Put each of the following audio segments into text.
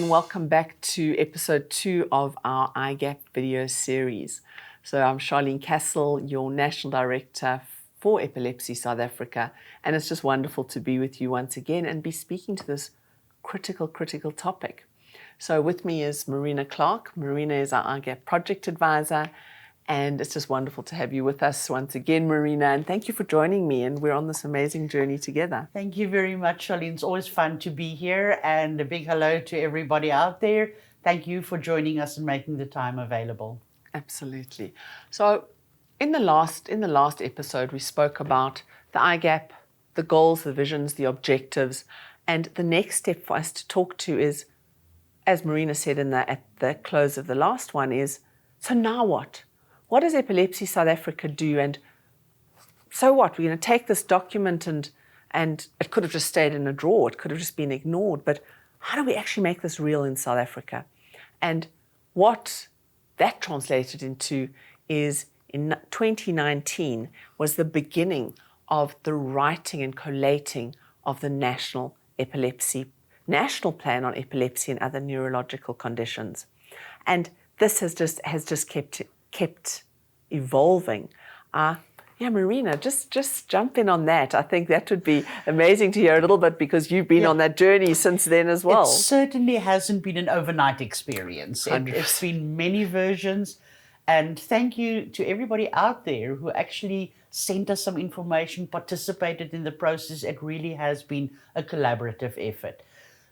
and welcome back to episode 2 of our IGAP video series. So I'm Sharlene Cassel, your National Director for Epilepsy South Africa, and it's just wonderful to be with you once again and be speaking to this critical topic. So with me is Marina Clarke. Marina is our IGAP project advisor, and it's just wonderful to have you with us once again, Marina, and thank you for joining me, and we're on this amazing journey together. Thank you very much, Sharlene. It's always fun to be here, and a big hello to everybody out there. Thank you for joining us and making the time available. Absolutely. So in the last episode, we spoke about the IGAP, the goals, the visions, the objectives, and the next step for us to talk to is, as Marina said at the close of the last one, is, so now what? What does Epilepsy South Africa do? And so what? We're going to take this document and it could have just stayed in a drawer. It could have just been ignored. But how do we actually make this real in South Africa? And what that translated into is in 2019 was the beginning of the writing and collating of the National Plan on Epilepsy and Other Neurological Conditions. And this has just kept evolving. Marina, just jump in on that. I think that would be amazing to hear a little bit because you've been on that journey since then as well. It certainly hasn't been an overnight experience. It's been many versions. And thank you to everybody out there who actually sent us some information, participated in the process. It really has been a collaborative effort.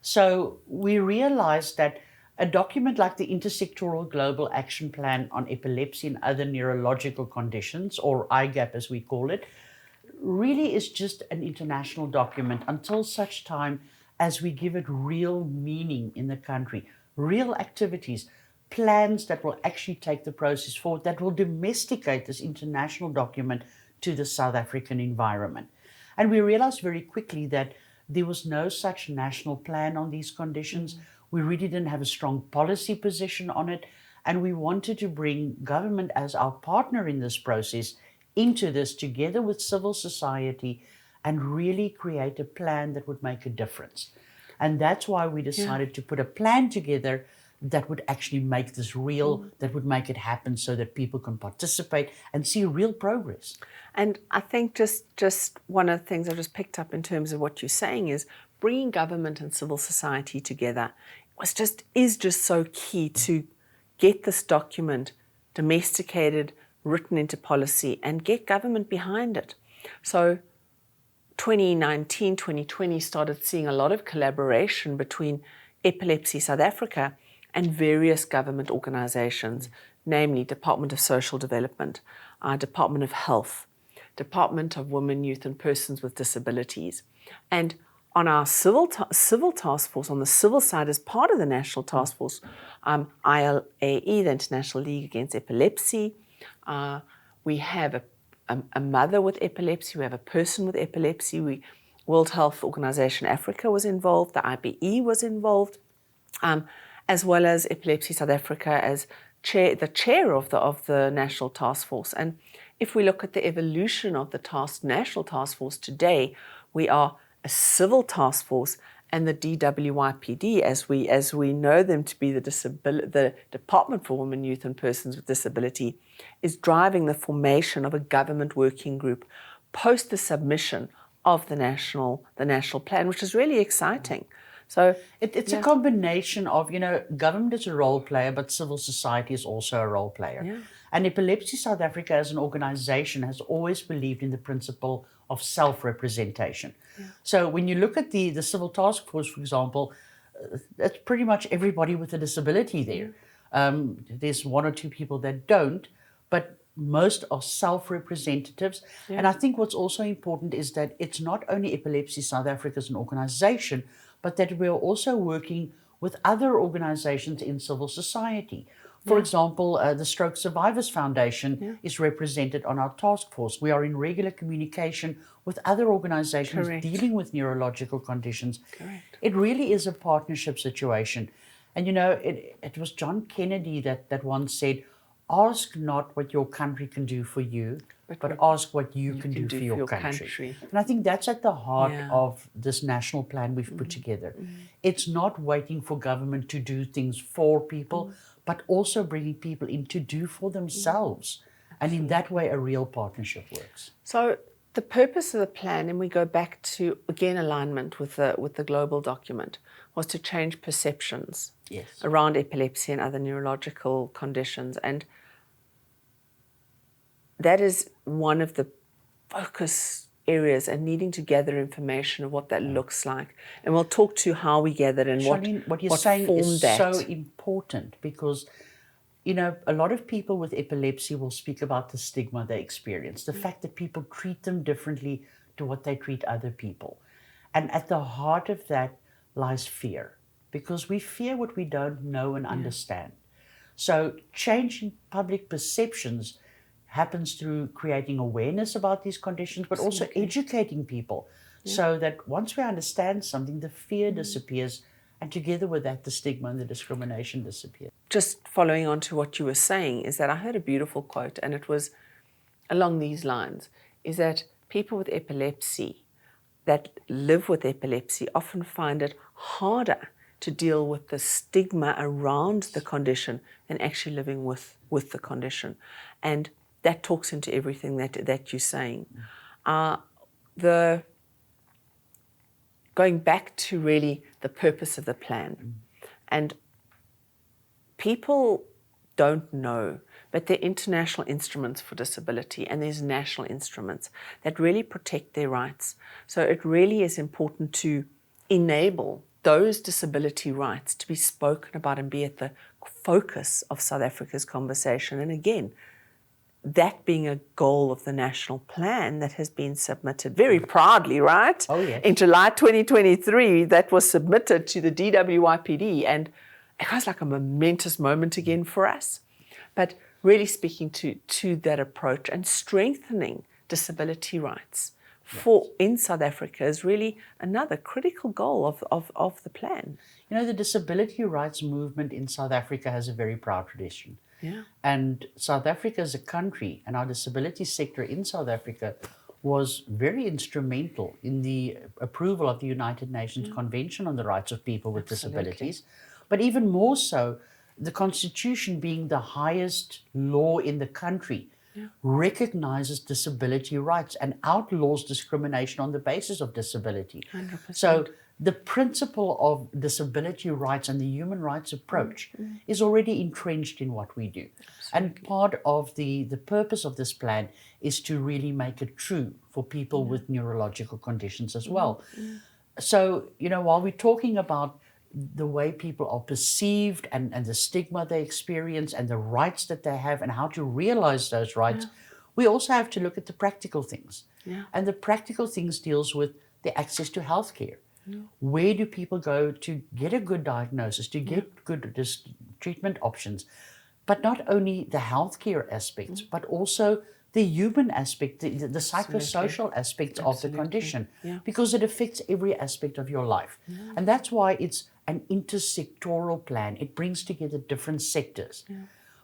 So we realized that a document like the Intersectoral Global Action Plan on Epilepsy and Other Neurological Conditions, or IGAP as we call it, really is just an international document until such time as we give it real meaning in the country, real activities, plans that will actually take the process forward, that will domesticate this international document to the South African environment. And we realized very quickly that there was no such national plan on these conditions. We really didn't have a strong policy position on it, and we wanted to bring government as our partner in this process into this together with civil society and really create a plan that would make a difference. And that's why we decided to put a plan together that would actually make this real, that would make it happen so that people can participate and see real progress. And I think just one of the things I just picked up in terms of what you're saying is bringing government and civil society together is just so key to get this document domesticated, written into policy, and get government behind it. So 2019, 2020 started seeing a lot of collaboration between Epilepsy South Africa and various government organizations, namely Department of Social Development, Department of Health, Department of Women, Youth and Persons with Disabilities. And on our civil task force, on the civil side, as part of the National Task Force, ILAE, the International League Against Epilepsy, we have a mother with epilepsy, we have a person with epilepsy, World Health Organization Africa was involved, the IBE was involved, as well as Epilepsy South Africa as the chair of the National Task Force. And if we look at the evolution of the National Task Force today, we are a civil task force, and the DWYPD, as we know them to be the Department for Women, Youth and Persons with Disability, is driving the formation of a government working group post the submission of the national plan, which is really exciting. So it's a combination of, government is a role player, but civil society is also a role player. Yeah. And Epilepsy South Africa as an organization has always believed in the principle of self-representation. Yeah. So when you look at the Civil Task Force, for example, that's pretty much everybody with a disability there. There's one or two people that don't, but most are self-representatives. Yeah. And I think what's also important is that it's not only Epilepsy South Africa as an organization, but that we're also working with other organizations in civil society. For example, the Stroke Survivors Foundation is represented on our task force. We are in regular communication with other organizations dealing with neurological conditions. Correct. It really is a partnership situation. And it was John Kennedy that once said, ask not what your country can do for you, but ask what you can do for your country. And I think that's at the heart of this national plan we've put together. It's not waiting for government to do things for people, but also bringing people in to do for themselves. And in that way, a real partnership works. So the purpose of the plan, and we go back to, again, alignment with the global document, was to change perceptions around epilepsy and other neurological conditions. And that is one of the focus areas, and needing to gather information of what that looks like. And we'll talk to how we gathered and Sharlene, what you're saying is so important, because a lot of people with epilepsy will speak about the stigma they experience, the fact that people treat them differently to what they treat other people. And at the heart of that lies fear, because we fear what we don't know and understand. So changing public perceptions happens through creating awareness about these conditions, but also educating people so that once we understand something, the fear disappears, and together with that, the stigma and the discrimination disappear. Just following on to what you were saying, is that I heard a beautiful quote, and it was along these lines, is that people with epilepsy, that live with epilepsy, often find it harder to deal with the stigma around the condition than actually living with the condition. And that talks into everything that you're saying. Going back to really the purpose of the plan. And people don't know, but there are international instruments for disability, and there's national instruments that really protect their rights. So it really is important to enable those disability rights to be spoken about and be at the focus of South Africa's conversation. And again, that being a goal of the national plan that has been submitted very proudly, right? Oh, yes. In July 2023, that was submitted to the DWIPD, and it was like a momentous moment again for us. But really speaking to that approach and strengthening disability rights in South Africa is really another critical goal of the plan. The disability rights movement in South Africa has a very proud tradition. Yeah. And South Africa as a country, and our disability sector in South Africa, was very instrumental in the approval of the United Nations Convention on the Rights of People with Disabilities. But even more so, the Constitution, being the highest law in the country, recognizes disability rights and outlaws discrimination on the basis of disability. 100%. So the principle of disability rights and the human rights approach is already entrenched in what we do. Absolutely. And part of the purpose of this plan is to really make it true for people with neurological conditions as well. So, while we're talking about the way people are perceived and the stigma they experience and the rights that they have and how to realize those rights, we also have to look at the practical things. And the practical things deals with the access to healthcare. Where do people go to get a good diagnosis, to get good treatment options? But not only the healthcare aspects, but also the human aspect, the psychosocial aspects of the condition, because it affects every aspect of your life. And that's why it's an intersectoral plan. It brings together different sectors.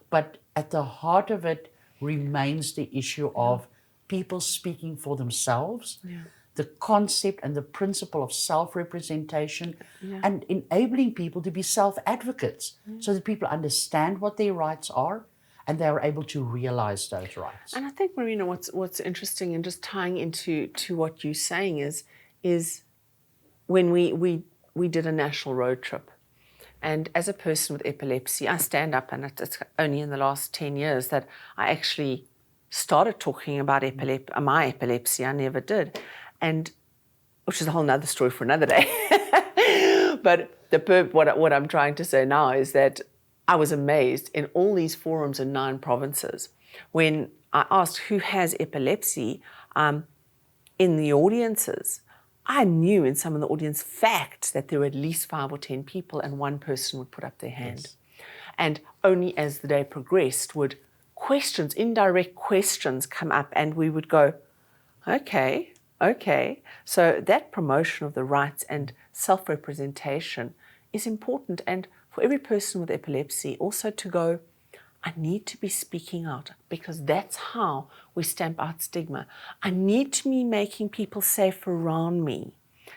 But at the heart of it remains the issue of people speaking for themselves, the concept and the principle of self-representation, and enabling people to be self-advocates so that people understand what their rights are and they are able to realize those rights. And I think, Marina, what's interesting, and just tying into what you're saying is when we did a national road trip, and as a person with epilepsy, I stand up, and it's only in the last 10 years that I actually started talking about my epilepsy. I never did. And which is a whole nother story for another day. But what I'm trying to say now is that I was amazed in all these forums in 9 provinces when I asked who has epilepsy in the audiences. I knew in some of the audience fact that there were at least 5 or 10 people, and one person would put up their hand. And only as the day progressed would indirect questions come up, and we would go, okay. So that promotion of the rights and self-representation is important. And for every person with epilepsy also to go, I need to be speaking out because that's how we stamp out stigma. I need to be making people safe around me,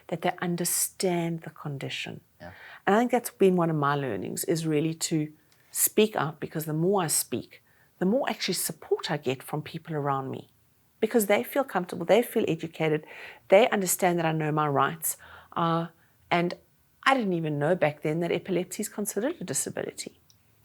that they understand the condition. Yeah. And I think that's been one of my learnings, is really to speak out, because the more I speak, the more actually support I get from people around me, because they feel comfortable, they feel educated, they understand that I know my rights. And I didn't even know back then that epilepsy is considered a disability.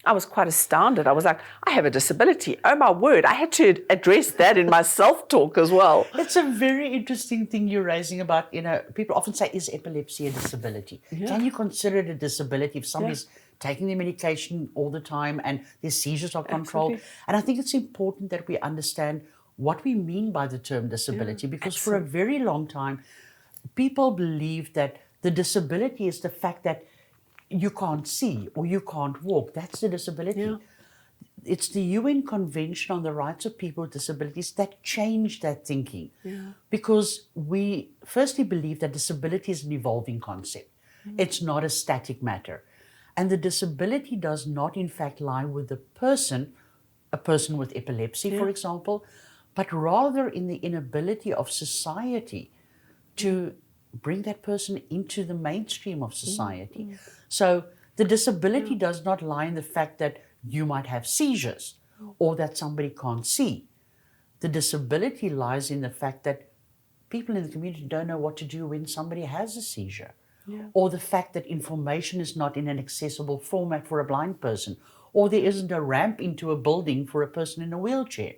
I was quite astounded. I was like, I have a disability. Oh my word. I had to address that in my self-talk as well. It's a very interesting thing you're raising about, people often say, is epilepsy a disability? Yeah. Can you consider it a disability if somebody's taking their medication all the time and their seizures are controlled? Absolutely. And I think it's important that we understand what we mean by the term disability, because for a very long time, people believed that the disability is the fact that you can't see or you can't walk. That's the disability. Yeah. It's the UN Convention on the Rights of People with Disabilities that changed that thinking. Yeah. Because we firstly believe that disability is an evolving concept. It's not a static matter. And the disability does not, in fact, lie with the person, a person with epilepsy, for example, but rather in the inability of society to bring that person into the mainstream of society. So the disability does not lie in the fact that you might have seizures or that somebody can't see. The disability lies in the fact that people in the community don't know what to do when somebody has a seizure, or the fact that information is not in an accessible format for a blind person, or there isn't a ramp into a building for a person in a wheelchair.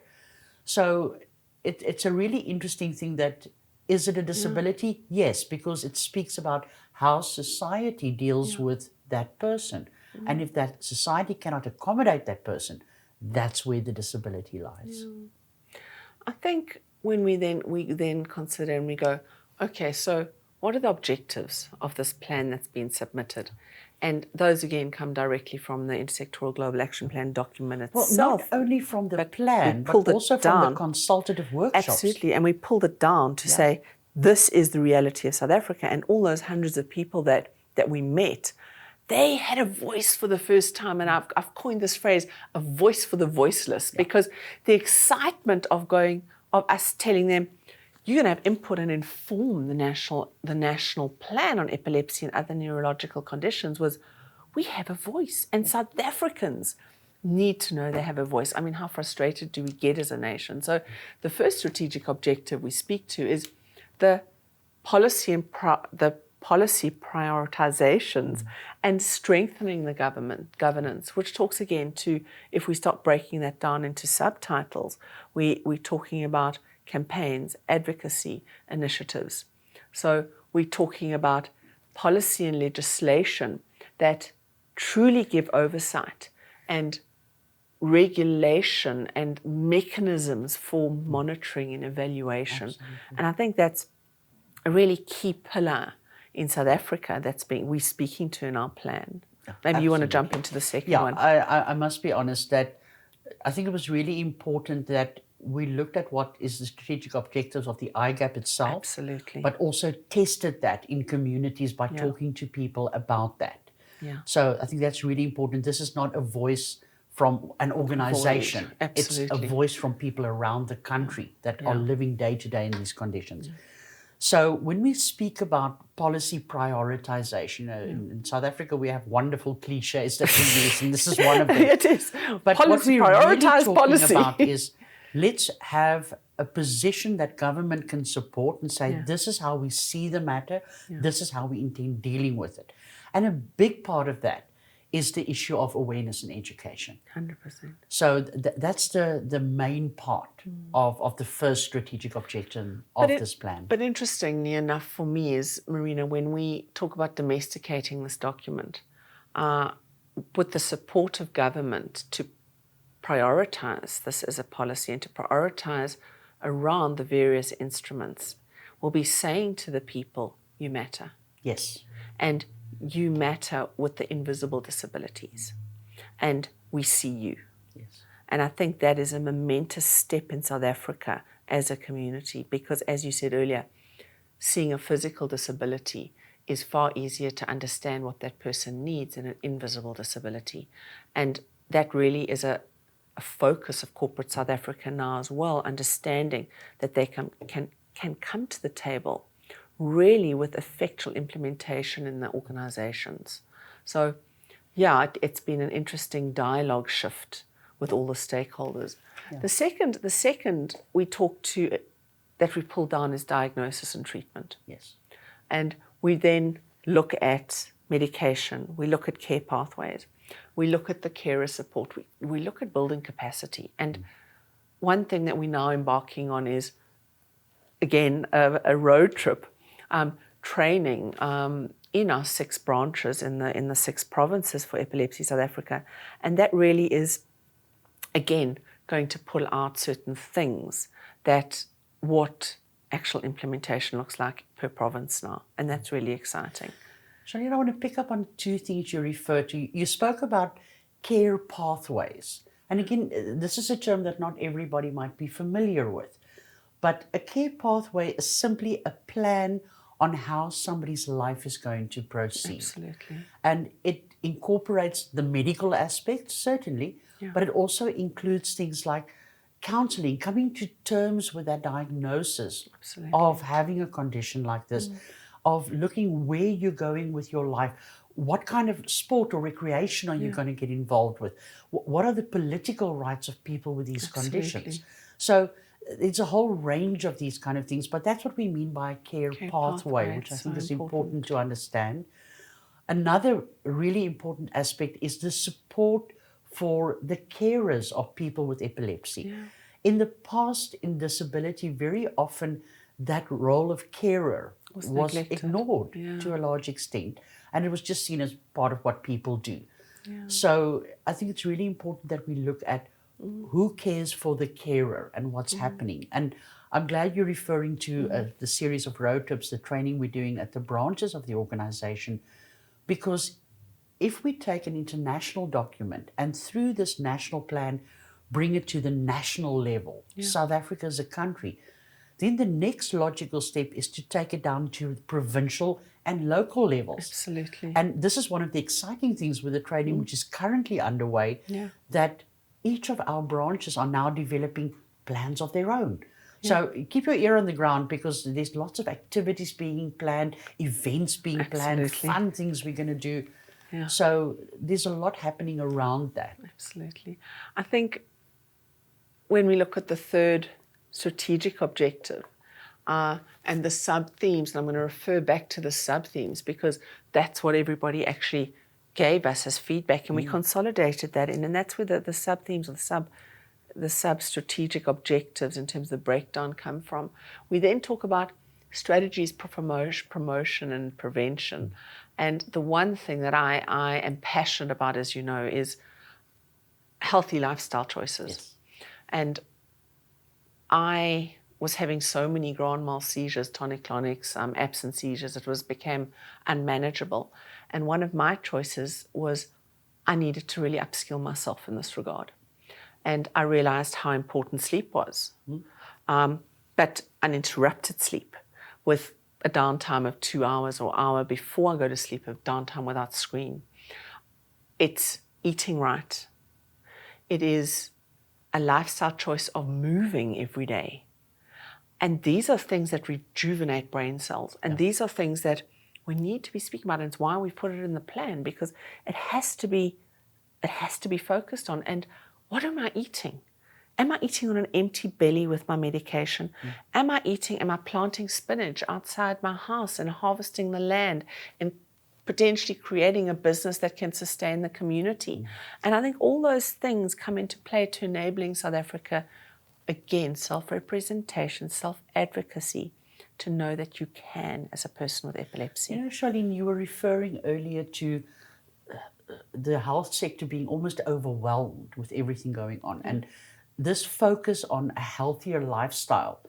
So it's a really interesting thing that, is it a disability? Yes, because it speaks about how society deals with that person. And if that society cannot accommodate that person, that's where the disability lies. I think when we then consider and we go, okay, so what are the objectives of this plan that's been submitted? And those again come directly from the Intersectoral Global Action Plan document itself. Well, not only from the plan, but also from the consultative workshops. Absolutely, and we pulled it down to say, this is the reality of South Africa. And all those hundreds of people that we met, they had a voice for the first time. And I've coined this phrase, a voice for the voiceless, because the excitement of us telling them, you're going to have input and inform the national plan on epilepsy and other neurological conditions, was we have a voice. And South Africans need to know they have a voice. I mean, how frustrated do we get as a nation? So the first strategic objective we speak to is the policy and policy prioritizations and strengthening the governance, which talks again to, if we start breaking that down into subtitles, we're talking about campaigns, advocacy, initiatives. So we're talking about policy and legislation that truly give oversight and regulation and mechanisms for monitoring and evaluation. Absolutely. And I think that's a really key pillar in South Africa we're speaking to in our plan. Maybe you want to jump into the second one. I must be honest that I think it was really important that we looked at what is the strategic objectives of the IGAP itself. Absolutely. But also tested that in communities by talking to people about that. Yeah. So I think that's really important. This is not a voice from an organization. It's a voice from people around the country that are living day to day in these conditions. Yeah. So when we speak about policy prioritization, in South Africa we have wonderful cliches that we use, and this is one of them. It is. But policy, what we're really talking policy. About is, let's have a position that government can support and say, this is how we see the matter, this is how we intend dealing with it. And a big part of that is the issue of awareness and education. 100%. So that's the main part of the first strategic objective of this plan. But interestingly enough for me is, Marina, when we talk about domesticating this document, with the support of government to prioritize this as a policy and to prioritize around the various instruments, we'll be saying to the people, you matter. Yes. And you matter with the invisible disabilities. And we see you. Yes. And I think that is a momentous step in South Africa as a community, because as you said earlier, seeing a physical disability is far easier to understand what that person needs than an invisible disability. And that really is a a focus of corporate South Africa now as well, understanding that they can come to the table really with effectual implementation in the organizations. So, yeah, it's been an interesting dialogue shift with all the stakeholders. Yeah. The second we talk to that we pull down is diagnosis and treatment. Yes. And we then look at medication, we look at care pathways, we look at the carer support, we look at building capacity. And one thing that we're now embarking on is, again, a road trip, training in our 6 branches in the 6 provinces for Epilepsy South Africa. And that really is, again, going to pull out certain things that what actual implementation looks like per province now. And that's really exciting. Sharlene, I want to pick up on 2 things you referred to. You spoke about care pathways. And again, this is a term that not everybody might be familiar with. But a care pathway is simply a plan on how somebody's life is going to proceed. Absolutely. And it incorporates the medical aspect, certainly, but it also includes things like counseling, coming to terms with that diagnosis of having a condition like this, of looking where you're going with your life. What kind of sport or recreation are you going to get involved with? What are the political rights of people with these conditions? So it's a whole range of these kind of things, but that's what we mean by a care pathway, which I think is important to understand. Another really important aspect is the support for the carers of people with epilepsy. Yeah. In the past, in disability, very often that role of carer was ignored to a large extent, and it was just seen as part of what people do. Yeah. So I think it's really important that we look at who cares for the carer and what's happening. And I'm glad you're referring to the series of road trips, the training we're doing at the branches of the organization, because if we take an international document and through this national plan bring it to the national level, South Africa as a country, then the next logical step is to take it down to provincial and local levels. Absolutely. And this is one of the exciting things with the training which is currently underway, that each of our branches are now developing plans of their own. So keep your ear on the ground, because there's lots of activities being planned, events being planned, fun things we're going to do. Yeah. So there's a lot happening around that. Absolutely. I think when we look at the third strategic objective and the sub-themes, and I'm going to refer back to the sub-themes because that's what everybody actually gave us as feedback, and we consolidated that in, and that's where the sub-themes or the sub-strategic objectives in terms of the breakdown come from. We then talk about strategies for promotion and prevention. And the one thing that I am passionate about, as you know, is healthy lifestyle choices. Yes. And I was having so many grand mal seizures, tonic-clonics, absent seizures, became unmanageable. And one of my choices was I needed to really upskill myself in this regard. And I realized how important sleep was. But uninterrupted sleep with a downtime of 2 hours or hour before I go to sleep, a downtime without screen. It's eating right. It is a lifestyle choice of moving every day. And these are things that rejuvenate brain cells. And these are things that we need to be speaking about. And it's why we've put it in the plan, because it has to be focused on. And what am I eating? Am I eating on an empty belly with my medication? Am I planting spinach outside my house and harvesting the land and potentially creating a business that can sustain the community? And I think all those things come into play to enabling South Africa, again, self-representation, self-advocacy, to know that you can as a person with epilepsy. You know, Sharlene, you were referring earlier to the health sector being almost overwhelmed with everything going on. And this focus on a healthier lifestyle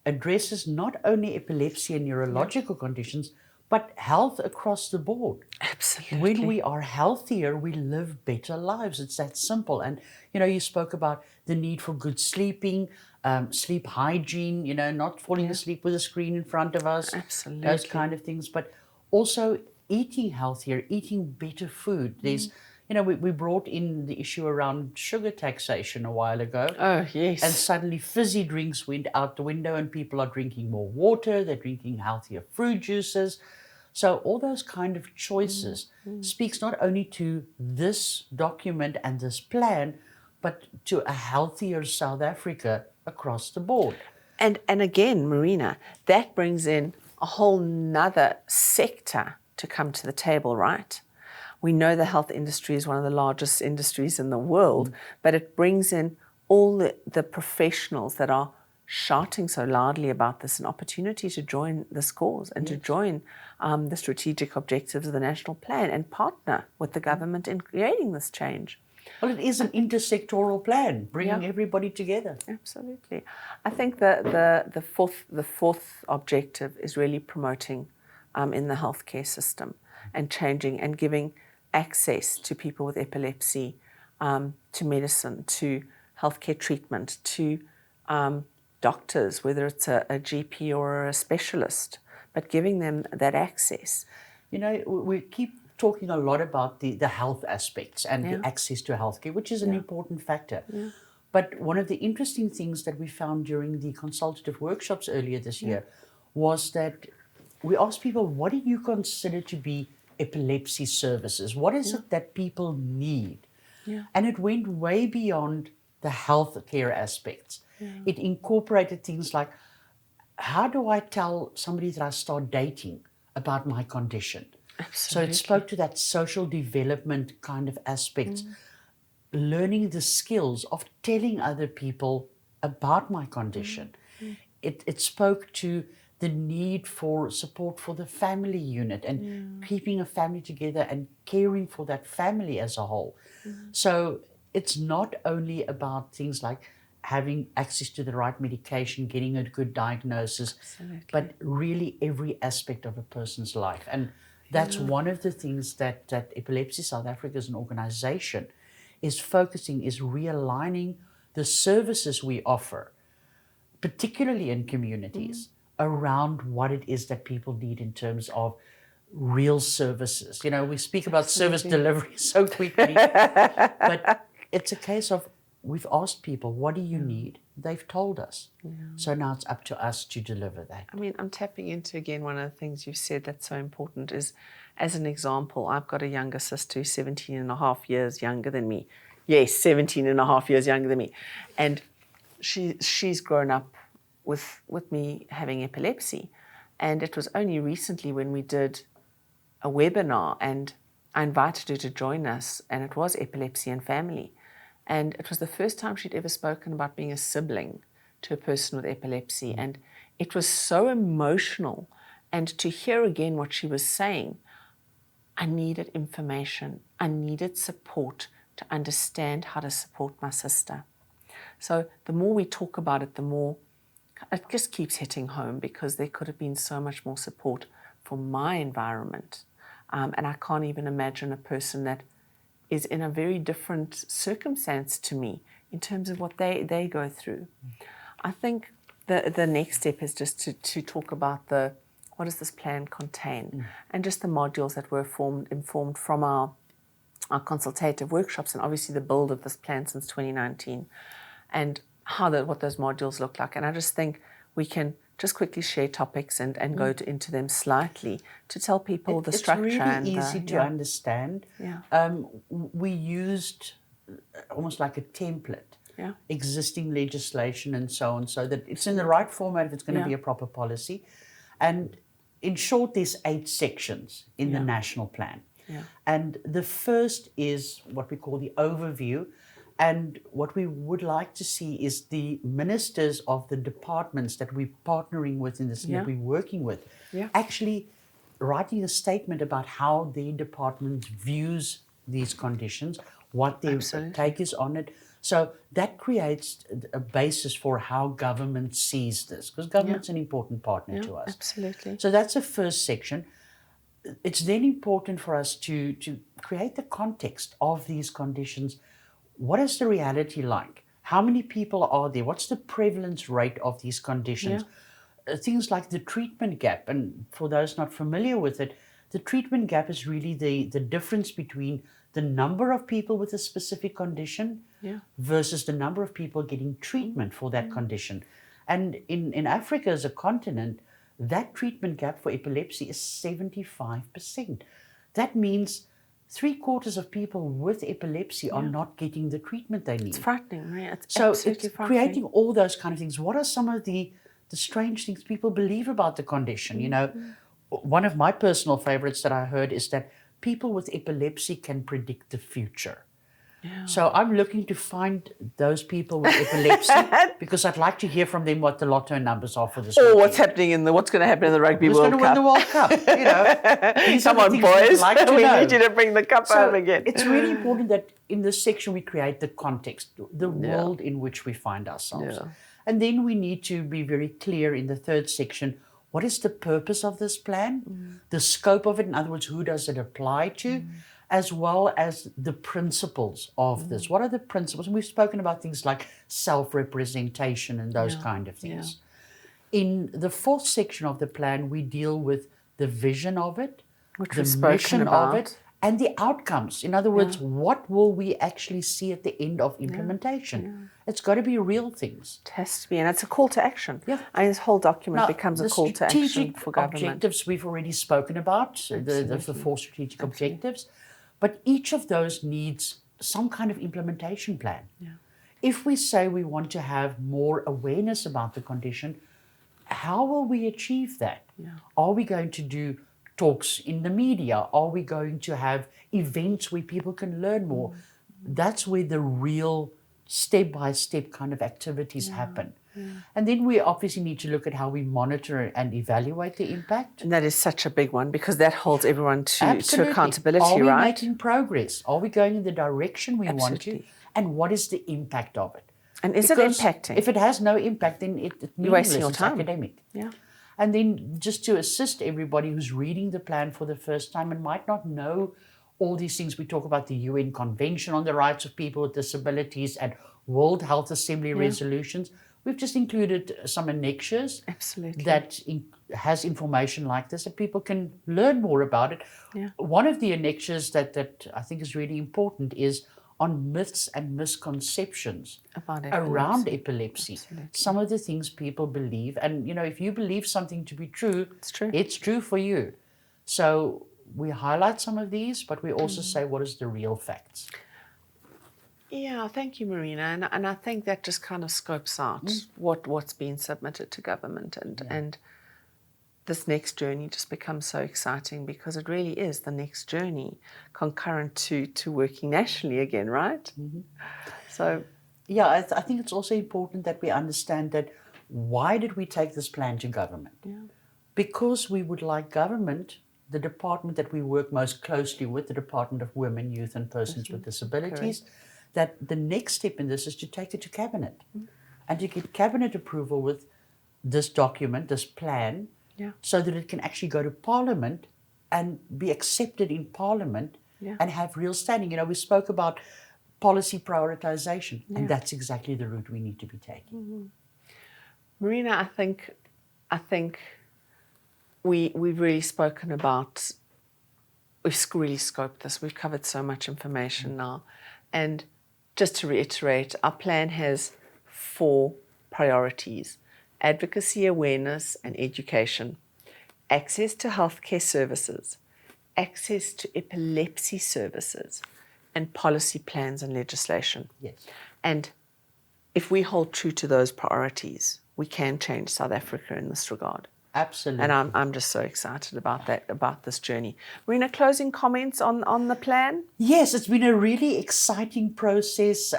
addresses not only epilepsy and neurological conditions, but health across the board. Absolutely. When we are healthier, we live better lives. It's that simple. And, you know, you spoke about the need for good sleeping, sleep hygiene, you know, not falling asleep with a screen in front of us. Absolutely. Those kind of things. But also eating healthier, eating better food. There's, we brought in the issue around sugar taxation a while ago. Oh, yes. And suddenly fizzy drinks went out the window and people are drinking more water, they're drinking healthier fruit juices. So all those kind of choices speaks not only to this document and this plan, but to a healthier South Africa across the board. And again, Marina, that brings in a whole nother sector to come to the table, right? We know the health industry is one of the largest industries in the world, but it brings in all the professionals that are shouting so loudly about this, an opportunity to join this cause and to join the strategic objectives of the national plan and partner with the government in creating this change. Well, it is an intersectoral plan, bringing everybody together. Absolutely. I think the fourth objective is really promoting in the healthcare system and changing and giving access to people with epilepsy, to medicine, to healthcare treatment, to doctors, whether it's a GP or a specialist, but giving them that access. We keep talking a lot about the health aspects and the access to healthcare, which is an important factor. Yeah. But one of the interesting things that we found during the consultative workshops earlier this year was that we asked people, what do you consider to be epilepsy services? What is it that people need? Yeah. And it went way beyond the healthcare aspects. Yeah. It incorporated things like, how do I tell somebody that I start dating about my condition? Absolutely. So it spoke to that social development kind of aspects, learning the skills of telling other people about my condition. It spoke to the need for support for the family unit and keeping a family together and caring for that family as a whole. So it's not only about things like having access to the right medication, getting a good diagnosis, but really every aspect of a person's life. And that's one of the things that Epilepsy South Africa as an organization is focusing, is realigning the services we offer, particularly in communities, around what it is that people need in terms of real services. We speak about service delivery so quickly, but it's a case of we've asked people, what do you need? They've told us. So now it's up to us to deliver that. I mean, I'm tapping into, again, one of the things you've said that's so important is, as an example, I've got a younger sister who's 17 and a half years younger than me. Yes, 17 and a half years younger than me. And she's grown up with me having epilepsy. And it was only recently when we did a webinar and I invited her to join us, and it was Epilepsy and Family. And it was the first time she'd ever spoken about being a sibling to a person with epilepsy. And it was so emotional. And to hear again what she was saying, I needed information. I needed support to understand how to support my sister. So the more we talk about it, the more it just keeps hitting home, because there could have been so much more support for my environment. And I can't even imagine a person that is in a very different circumstance to me in terms of what they go through. I think the next step is just to talk about what does this plan contain, and just the modules that were informed from our consultative workshops, and obviously the build of this plan since 2019, and what those modules look like. And I just think we can just quickly share topics and go into them slightly to tell people the structure. It's really and easy to understand. Yeah. We used almost like a template, existing legislation and so on, so that it's in the right format if it's going to be a proper policy. And in short, there's 8 sections in the national plan. Yeah. And the first is what we call the overview. And what we would like to see is the ministers of the departments that we're partnering with in this, that we're working with, actually writing a statement about how their department views these conditions, what their take is on it. So that creates a basis for how government sees this, because government's an important partner to us. Absolutely. So that's the first section. It's then important for us to create the context of these conditions. What is the reality like? How many people are there? What's the prevalence rate of these conditions? Things like the treatment gap. And for those not familiar with it, the treatment gap is really the difference between the number of people with a specific condition versus the number of people getting treatment for that condition. And in Africa as a continent, that treatment gap for epilepsy is 75%. That means 3/4 of people with epilepsy are not getting the treatment they need. It's frightening, right? It's so absolutely it's frightening. creating all those kind of things. What are some of the strange things people believe about the condition? You know, one of my personal favorites that I heard is that people with epilepsy can predict the future. Yeah. So I'm looking to find those people with epilepsy because I'd like to hear from them what the lotto numbers are for this weekend. Or what's happening what's going to happen in the Rugby World Cup. Who's going to win the World Cup? You know, come on, boys. Like to we know. need you to bring the cup home again. It's really important that in this section we create the context, the world in which we find ourselves. Yeah. And then we need to be very clear in the third section, what is the purpose of this plan? The scope of it, in other words, who does it apply to? As well as the principles of this. What are the principles? And we've spoken about things like self-representation and those kind of things. In the fourth section of the plan, we deal with the vision of it, which the mission of it, and the outcomes. In other words, what will we actually see at the end of implementation? It's got to be real things. It has to be, and it's a call to action. Yeah. And this whole document becomes a call to action for government. Objectives we've already spoken about, the 4 strategic objectives. But each of those needs some kind of implementation plan. Yeah. If we say we want to have more awareness about the condition, how will we achieve that? Yeah. Are we going to do talks in the media? Are we going to have events where people can learn more? That's where the real step-by-step kind of activities happen. Yeah. And then we obviously need to look at how we monitor and evaluate the impact. And that is such a big one because that holds everyone to accountability, right? Are we right? making progress? Are we going in the direction we want to? And what is the impact of it? And is it impacting? If it has no impact, then it's meaningless. It's academic. Yeah. And then just to assist everybody who's reading the plan for the first time and might not know all these things, we talk about the UN Convention on the Rights of People with Disabilities and World Health Assembly resolutions. We've just included some annexures that has information like this, that people can learn more about it. Yeah. One of the annexures that I think is really important is on myths and misconceptions around epilepsy. Absolutely. Some of the things people believe, and you know, if you believe something to be true, it's true for you. So we highlight some of these, but we also say what is the real facts. Yeah, thank you, Marina. And I think that just kind of scopes out what's been submitted to government. And this next journey just becomes so exciting because it really is the next journey concurrent to working nationally again, right? So, yeah, I think it's also important that we understand that why did we take this plan to government? Yeah. Because we would like government, the department that we work most closely with, the Department of Women, Youth and Persons with Disabilities, that the next step in this is to take it to Cabinet and to get Cabinet approval with this document, this plan, so that it can actually go to Parliament and be accepted in Parliament and have real standing. You know, we spoke about policy prioritization, and that's exactly the route we need to be taking. Marina, I think we've really spoken about, we've really scoped this. We've covered so much information now. And just to reiterate, our plan has 4 priorities: advocacy, awareness, and education, access to healthcare services, access to epilepsy services, and policy plans and legislation. Yes. And if we hold true to those priorities, we can change South Africa in this regard. Absolutely. And I'm just so excited about this journey. Marina, closing comments on the plan? Yes, it's been a really exciting process.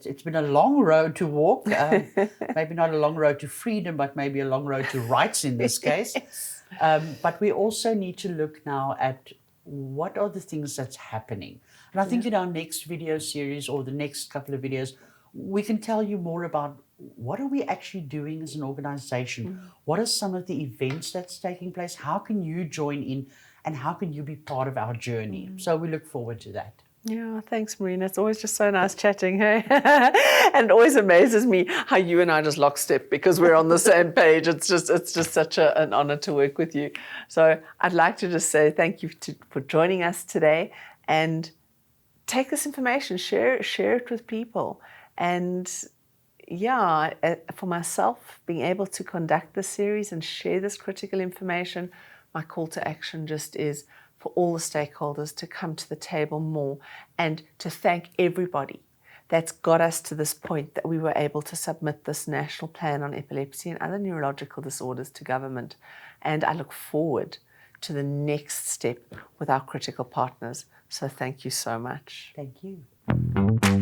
It's been a long road to walk. Maybe not a long road to freedom, but maybe a long road to rights in this case. But we also need to look now at what are the things that's happening. And I think in our next video series or the next couple of videos, we can tell you more about what are we actually doing as an organization? What are some of the events that's taking place? How can you join in and how can you be part of our journey? So we look forward to that. Yeah, thanks, Marina. It's always just so nice chatting, hey? And it always amazes me how you and I just lockstep because we're on the same page. It's just such an honor to work with you. So I'd like to just say thank you for joining us today and take this information, share it with people. And yeah, for myself, being able to conduct this series and share this critical information, my call to action just is for all the stakeholders to come to the table more, and to thank everybody that's got us to this point that we were able to submit this national plan on epilepsy and other neurological disorders to government. And I look forward to the next step with our critical partners. So thank you so much. Thank you.